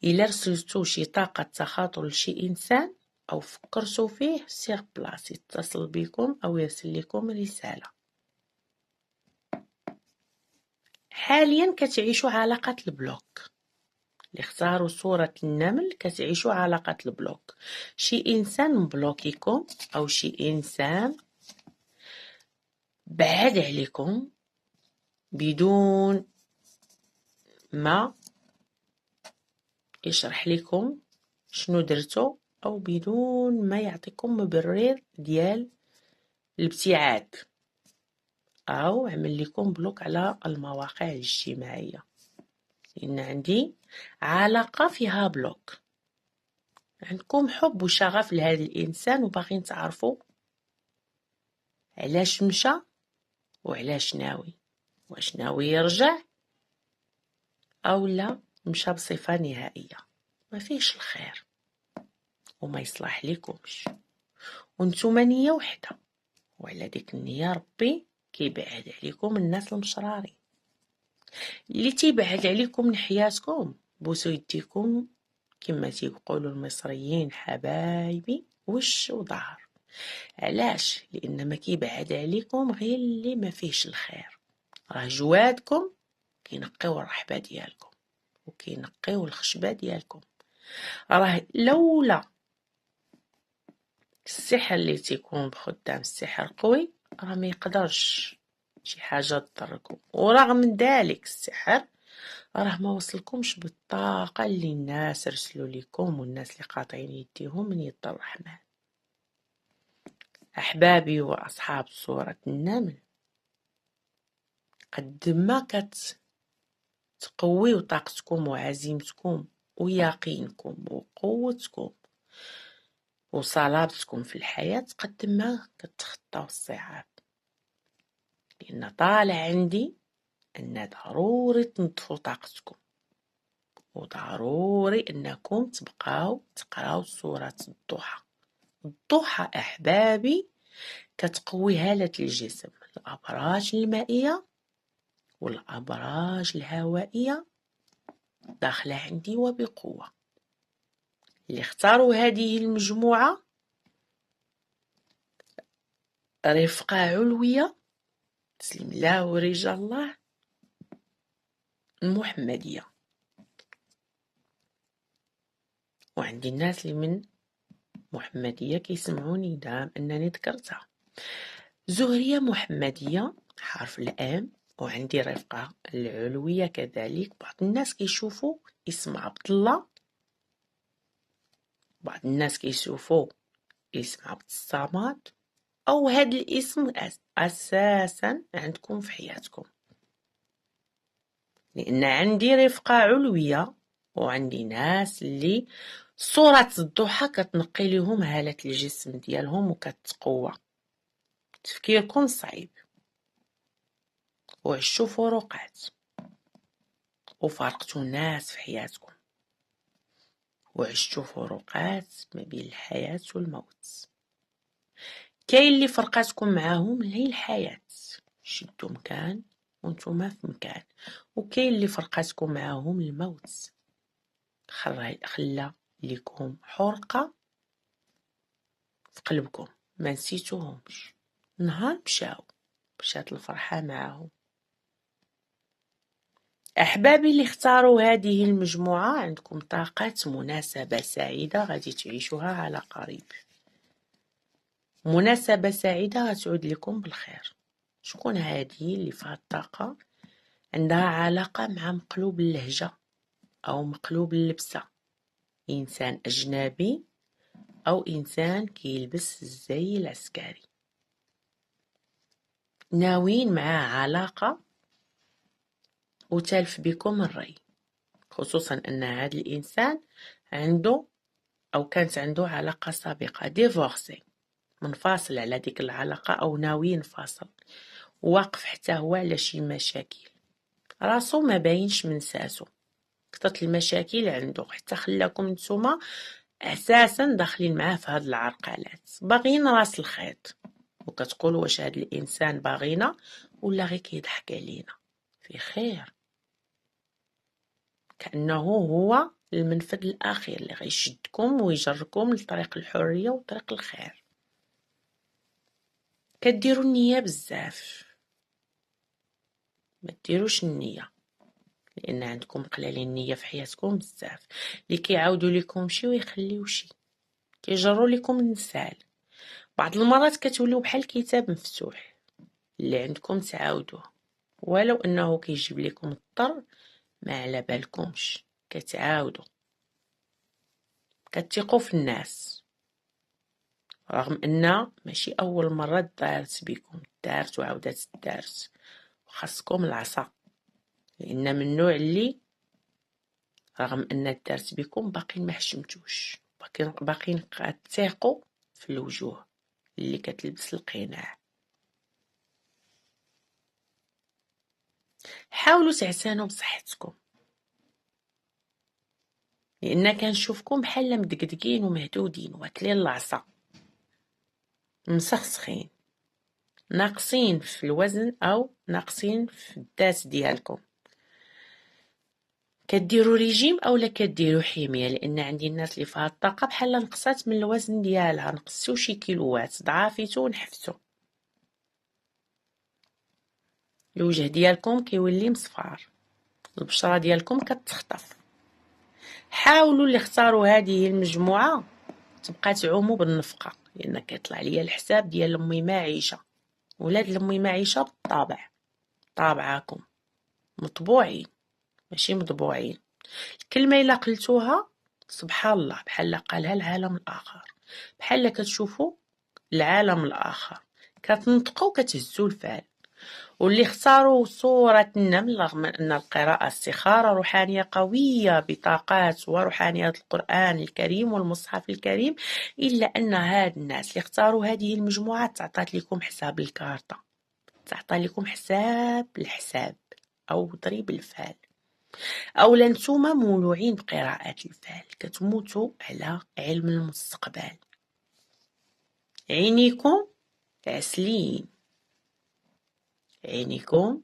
إلا رسلتو شي طاقة تخاطر لشي إنسان أو فكرتو فيه سير بلاص يتصل بكم أو يرسل لكم رسالة. حاليا كتعيشوا علاقة البلوك. اللي اختاروا صورة النمل كتعيشوا علاقة البلوك. شي إنسان مبلوكيكم أو شي إنسان بعد عليكم بدون ما يشرح لكم شنو درتو أو بدون ما يعطيكم مبرر ديال الابتعاد، أو عمل لكم بلوك على المواقع الاجتماعية. لأن عندي علاقة فيها بلوك، عندكم حب وشغف لهذا الإنسان وباغين تعرفوا علاش مشى وعلاش ناوي، واش ناوي يرجع أو لا مشى بصفة نهائية ما فيش الخير وما يصلح لكمش، وانتوما نية وحدة، وعلى ديك النية ربي كيبعد عليكم الناس المشرارين. اللي تيبعد عليكم من حياتكم بوسو يديكم كما تيقولوا المصريين حبايبي وش وظهر. علاش؟ لان ما كيبعد عليكم غير اللي ما فيهش الخير. راه جوادكم كينقيو الرحبه ديالكم وكينقيو الخشبه ديالكم. راه لولا السحر اللي تيكون بخدام السحر قوي راه ما يقدرش شي حاجه تضركم، ورغم ذلك السحر راه ما وصلكمش بالطاقه اللي الناس رسلوا لكم والناس اللي قاطعين يديهم من يد الرحمن. احبابي واصحاب صوره النمل، قد ما كتقويو طاقتكم وعزيمتكم ويقينكم وقوتكم وصلابتكم في الحياة قد ما كتخطاو الصعاب. لأن طالع عندي أن ضروري تنظفوا طاقتكم، وضروري أنكم تبقاو تقراو سورة الضحى. الضحى أحبابي كتقوي هالة الجسم، الأبراج المائية والأبراج الهوائية داخلة عندي وبقوة. اللي اختاروا هذه المجموعة رفقة علوية تسلم الله ورجال الله المحمدية. وعندي الناس اللي من محمدية كيسمعوني دام أنني ذكرتها. زهرية محمدية حرف الآم، وعندي رفقة العلوية كذلك. بعض الناس كيشوفوا اسم عبد الله، بعض الناس كيشوفوا اسم عبد الصمد، أو هذا الاسم أساسا عندكم في حياتكم. لأن عندي رفقة علوية وعندي ناس اللي صورة الضحى كتنقي لهم هالة الجسم ديالهم وكتقوى. تفكيركم صعيب وعشتوا فروقات، وفارقتوا ناس في حياتكم وعشتوا فروقات ما بين الحياة والموت. كاين اللي فرقاتكم معاهم هي الحياة، شدوا مكان وانتوما في مكان، وكاين اللي فرقاتكم معاهم الموت، خلى ليكم حرقة في قلبكم ما نسيتوهمش. نهار مشات الفرحة معاهم. أحبابي اللي اختاروا هذه المجموعة، عندكم طاقة مناسبة سعيدة غادي تعيشوها على قريب. مناسبة سعيدة غتعود لكم بالخير. شكون هذه اللي فيها الطاقة؟ عندها علاقة مع مقلوب اللهجة أو مقلوب اللبسة، إنسان أجنبي أو إنسان كيلبس الزي العسكري، ناويين معاه علاقة وتالف بكم الرأي، خصوصا أن هذا الإنسان عنده أو كانت عنده علاقة سابقة ديفورسي، منفاصل على ديك العلاقة أو ناوي ينفصل، واقف حتى هو على شي مشاكل، راسو ما باينش من ساسو، كثرت المشاكل عنده حتى خلاكم نتوما أساسا داخلين معاه في هاد العرقلات، باغيين راس الخيط، وكتقولوا واش هاد الإنسان باغينا ولا غير كيضحك علينا. في خير، كأنه هو المنفذ الأخير اللي غيشدكم ويجركم لطريق الحرية وطريق الخير. كديروا النية بزاف، ما ديروش النية، لأن عندكم قلالين النية في حياتكم بزاف، اللي كيعاودوا لكم شي ويخليو شي، كيجروا لكم النسال. بعض المرات كتوليو بحال كتاب مفتوح اللي عندكم تعاودوه، ولو أنه كيجيب لكم الضر ما على بالكمش، كتعاودوا كتثقوا في الناس، رغم أن ماشي أول مرة دارت بكم، دارت وعاودات دارت، وخاصكم العصا، لأن من النوع اللي رغم أن دارت بكم باقين ما حشمتوش، باقين كتثقوا في الوجوه اللي كتلبس القناع. حاولوا تعتنوا بصحتكم، لأن كنشوفكم بحال مدقدقين ومهدودين واكلين العصا، مسخسخين، ناقصين في الوزن أو ناقصين في الذات ديالكم. كديروا ريجيم اولا كديروا حميه، لان عندي الناس اللي فيها الطاقه بحال نقصات من الوزن ديالها، نقصتو شي كيلوات، ضعافتو ونحفتو، الوجه ديالكم كيولي مصفار، البشره ديالكم كتخطف. حاولوا اللي اختاروا هذه المجموعه تبقى تعوموا بالنفقه، لان كيطلع ليا الحساب ديال امي معيشه، ولاد امي معيشه بالطبع، طابعاكم مطبوعين ماشي مطبوعين. الكلمه الا قلتوها سبحان الله بحال قالها العالم الاخر، بحال كتشوفوا العالم الاخر، كتنطقوا كتهزوا الفعل. واللي اختاروا سورة النمل، رغم أن القراءة استخارة روحانية قوية بطاقات وروحانيات القرآن الكريم والمصحف الكريم، إلا أن هاد الناس اللي اختاروا هذه المجموعة تعطات لكم حساب الكارطة، تعطى لكم حساب الحساب أو ضريب الفعل، أو لنتوما مولوعين بقراءة الفعل، كتموتوا على علم المستقبل، عينيكم عسلين، عينيكم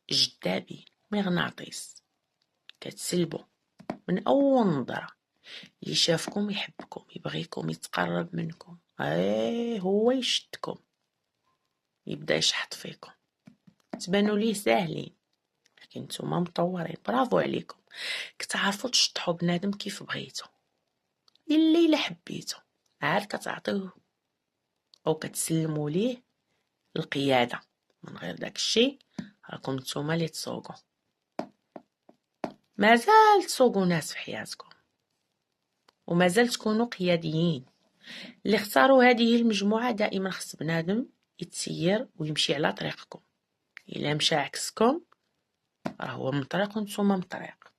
جذابين، مغناطيس، كتسلبوا من أول نظرة، اللي شافكم يحبكم يبغيكم يتقرب منكم، هو يشدكم يبدا يشحط فيكم، تبانوا ليه ساهلين لكن نتوما مطورين. برافو عليكم، كتعرفوا تشطحوا بنادم كيف بغيتو، الا حبيتو عاد كتعطيوه او كتسلموا ليه القياده، من غير داك الشيء راكم نتوما اللي تسوقوا، مازال تسوقوا ناس في حياتكم ومازال تكونوا قياديين. اللي اختاروا هذه المجموعه دائما خص بنادم يتسير ويمشي على طريقكم، الا مشى عكسكم هو من طريق ونتوما من طريق.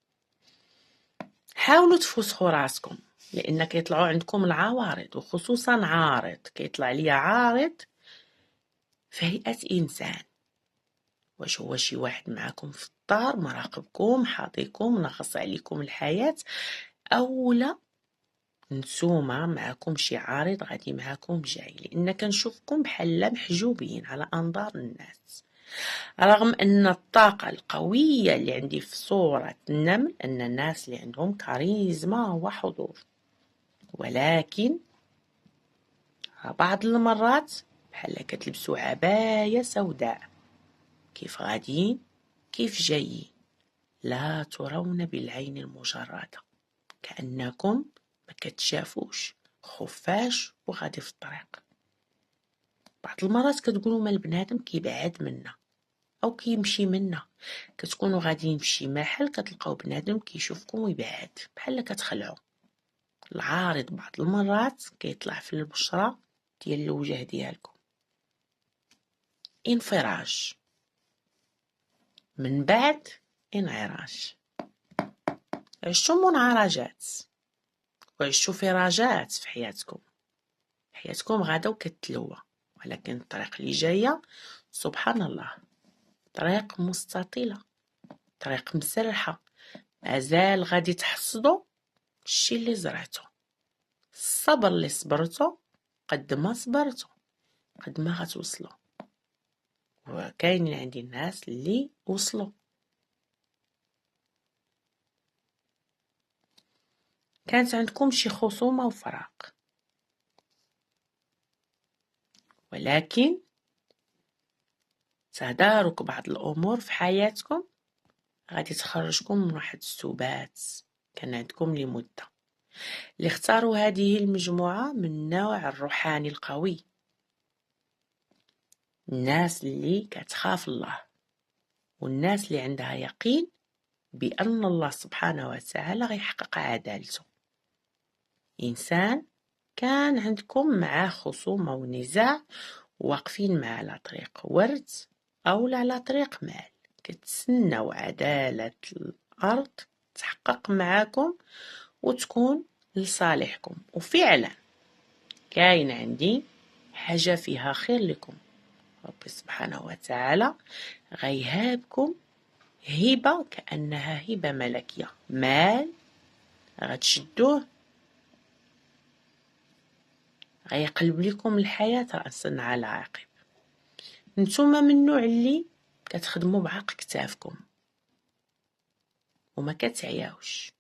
حاولوا تفوسخوا راسكم، لان كيطلعوا عندكم العوارض، وخصوصا عارض كيطلع ليا عارض في هيئه انسان، واش هو شي واحد معاكم في الدار مراقبكم حاطيكم نغص عليكم الحياة، أو لا نتوما معكم شي عارض غادي معكم جاي، لأن كنشوفكم بحال محجوبين على أنظار الناس. رغم أن الطاقة القوية اللي عندي في صورة النمل أن الناس اللي عندهم كاريزما وحضور، ولكن بعض المرات بحال كتلبسوا عباية سوداء، كيف غاديين كيف جايين لا ترون بالعين المجردة، كأنكم ما كتشافوش، خفاش وغادي في الطريق. بعض المرات كتقولوا ما البنادم كيبعد منا او كيمشي منا، كتكونوا غاديين فشي محل كتلقاو بنادم كيشوفكم ويبعد بحال كتخلعوا. العارض بعض المرات كيطلع في البشرة ديال الوجه ديالكم. انفراج من بعد انعراج. عشتوا منعرجات وعشتوا فراجات في حياتكم غادا وكتلوى، ولكن الطريق اللي جايه سبحان الله طريق مستطيله، طريق مسرحه، مازال غادي تحصدوا الشي اللي زرعته. الصبر اللي صبرتو قد ما صبرتو قد ما غتوصلوا، وكاينين عندي الناس اللي وصلوا. كانت عندكم شي خصومة وفراق، ولكن تدارك بعض الأمور في حياتكم غادي تخرجكم من واحد السبات كان عندكم لمدة. اللي اختاروا هذه المجموعة من النوع الروحاني القوي، الناس اللي كتخاف الله، والناس اللي عندها يقين بأن الله سبحانه وتعالى غيحقق عدالته. إنسان كان عندكم معاه خصومة ونزاع، واقفين معاه على طريق ورد أو على طريق مال، كتسناو عدالة الأرض تحقق معاكم وتكون لصالحكم. وفعلا كاين عندي حاجة فيها خير لكم، ربي سبحانه وتعالى غيهابكم هبة كأنها هبة ملكية، مال غتشدوه غيقلب لكم الحياة رأسا على عقب. نتوما من النوع اللي كتخدموا بعقل كتافكم وما كتعياوش،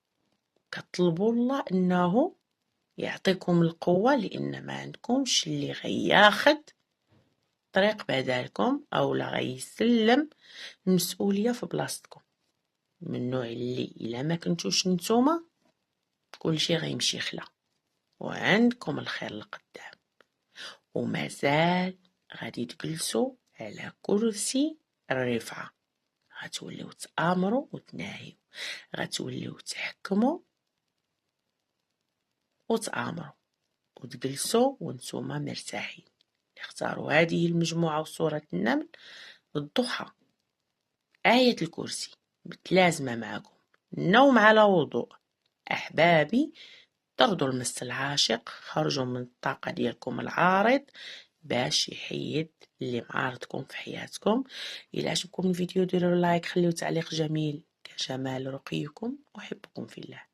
كطلبوا الله انه يعطيكم القوة، لان ما عندكمش اللي غياخد طريق بدالكم او لا غيسلم المسؤولية في بلاصتكم. من النوع اللي الا ما كنتوش نتوما كل شيء غيمشي خلا، وعندكم الخير لقدام، ومازال غادي تجلسوا على كرسي الرفعة، غتوليو تآمروا وتناهيو، غتوليو تحكموا وتآمروا وتجلسوا وانتوما مرتاحين. اختاروا هذه المجموعة وصورة النمل، الضحى، آية الكرسي متلازمة معكم، النوم على وضوء. أحبابي طردوا المس العاشق، خرجوا من الطاقة ديالكم العارض باش يحيد اللي معارضكم في حياتكم. إلا عجبكم الفيديو ديروا لايك، خليو تعليق جميل، كجمال رقيكم، أحبكم في الله.